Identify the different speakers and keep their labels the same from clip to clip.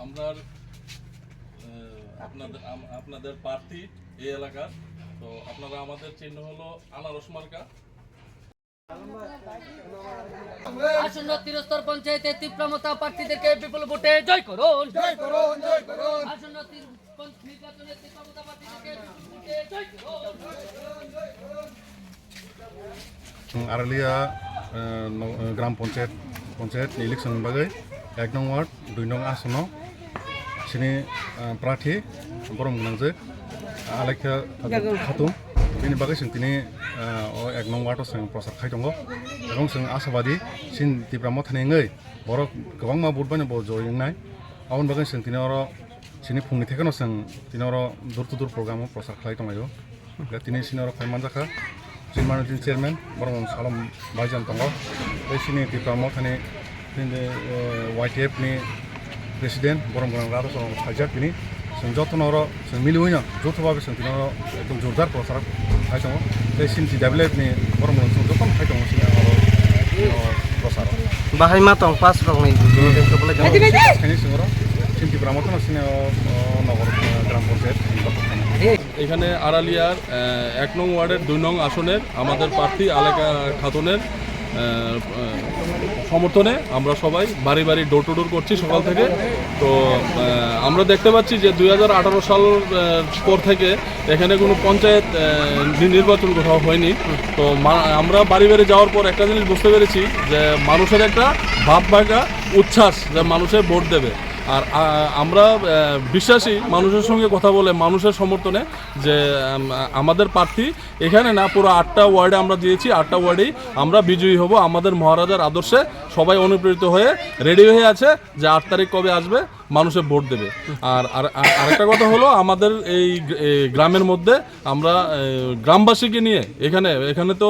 Speaker 1: আমরা আপনাদের প্রার্থী এই এলাকার, তো আপনারা আমাদের চিহ্ন হলো আনারস মার্কা।
Speaker 2: আসন্ন ত্রিস্তর পঞ্চায়েতে তীব্রমতা প্রার্থীদেরকে বিপুল ভোটে জয় করুন। আসন্ন নির্বাচনে তীব্রমতা প্রার্থীদেরকে বিপুল ভোটে জয় করুন।
Speaker 3: আরালিয়া গ্রাম পঞ্চায়েত ইলেকশন বাगै 1 নং ওয়ার্ড 2 নং আসন सिनि प्रार्थी गरम गोनांजो आलाइखा खातुम बिनि बागै जों दिनै 1 नं वार्डआव जों प्रसार खालामदों এবং जों आसाबादि सिन तिब्रामाव थानायङै बर' गोबां मा भोट बायनो बर' जयैनाय आउन बागै जों दिनै आरो सिनि फुंनि थेखानाव जों दिनै आरो दुर टु दुर प्रग्रामाव प्रसार खालामदों दिनै सिनि आरो फाइमान जाखा जों मानजिन चेयारमेन बर' सालम भाइजान दङ बे सिनि तिब्रामाव थानाय दिनै YTF नि प्रेसिडेंट गरम गोनां राजा साइजाक बिनि जों जतनर जों मिलुयैनो जथ'बाबो जों दिनाव एकदम जोरदार प्रसार खालामदों बे सिनटि डाब्लिउएफनि गरम गोनां जों जतन खालामदों सिनि प्रसार
Speaker 4: बाहाय मा दं पास रंनि जोंखौबोलाय
Speaker 3: खायनो जोङो सिनटि ब्रामथन सिनि नगर গ্রাম পঞ্চায়েত
Speaker 1: এখানে আরালিয়ার 1 নং ওয়ার্ডের 2 নং আসনের আমাদের প্রার্থী আলেকা খাতুনের সমর্থনে আমরা সবাই বাড়ি বাড়ি ডোর টু ডোর করছি সকাল থেকে। তো আমরা দেখতে পাচ্ছি যে 2018 সাল পর থেকে এখানে কোনো পঞ্চায়েত নির্বাচন কোথাও হয়নি। তো আমরা বাড়ি বাড়ি যাওয়ার পর একটা জিনিস বুঝতে পেরেছি যে মানুষের একটা ভাব ভাগা উচ্ছ্বাস যে মানুষে ভোট দেবে। আর আমরা বিশ্বাসী মানুষের সঙ্গে কথা বলে মানুষের সমর্থনে যে আমাদের প্রার্থী এখানে না পুরো 8টা ওয়ার্ডে আমরা দিয়েছি, 8টা ওয়ার্ডেই আমরা বিজয়ী হব। আমাদের মহারাজার আদর্শে সবাই অনুপ্রেরিত হয়ে রেডি হয়ে আছে যে 8 তারিখ কবে আসবে মানুষের ভোট দেবে। আর আরেকটা কথা হলো আমাদের এই গ্রামের মধ্যে আমরা গ্রামবাসীকে নিয়ে এখানে তো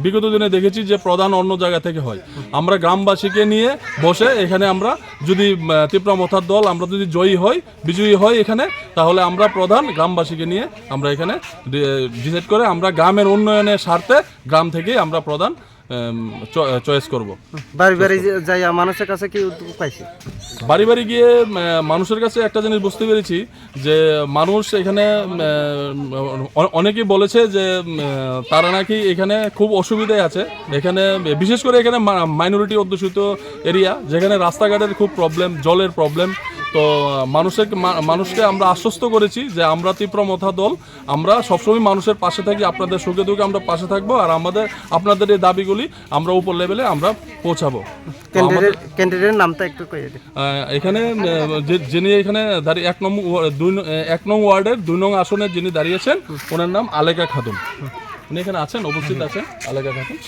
Speaker 1: বিগত দিনে দেখেছি যে প্রধান অন্য জায়গা থেকে হয়, আমরা গ্রামবাসীকে নিয়ে বসে এখানে আমরা যদি তীব্রমতার দল আমরা যদি বিজয়ী হই এখানে, তাহলে আমরা প্রধান গ্রামবাসীকে নিয়ে আমরা এখানে ডিসাইড করে আমরা গ্রামের উন্নয়নের স্বার্থে গ্রাম থেকেই আমরা প্রধান চয়েস করব।
Speaker 4: বাড়ি বাড়ি যাই মানুষের কাছে কি উদ্যোগ পাইছে?
Speaker 1: বাড়ি বাড়ি গিয়ে মানুষের কাছে একটা জিনিস বুঝতে পেরেছি যে মানুষ এখানে অনেকেই বলেছে যে তারা নাকি এখানে খুব অসুবিধায় আছে। এখানে বিশেষ করে এখানে মাইনরিটি অধ্যুষিত এরিয়া, যেখানে রাস্তাঘাটের খুব প্রবলেম, জলের প্রবলেম। তো মানুষকে আমরা আশ্বস্ত করেছি যে আমরা তীব্রমতা দল, আমরা সবসময় মানুষের পাশে থাকি, আপনাদের সুখে দুঃখে আমরা পাশে থাকবো। আর আপনাদের এই দাবিগুলি আমরা উপর লেভেলে আমরা পৌঁছাবো।
Speaker 4: ক্যান্ডিডেটের নামটা একটু কইয়ে দিন।
Speaker 1: এখানে যিনি এখানে 1 নং ওয়ার্ডের 2 নং আসনের যিনি দাঁড়িয়েছেন ওনার নাম আলেকা খাতুন। উনি এখানে আছেন, উপস্থিত আছেন আলেকা খাতুন।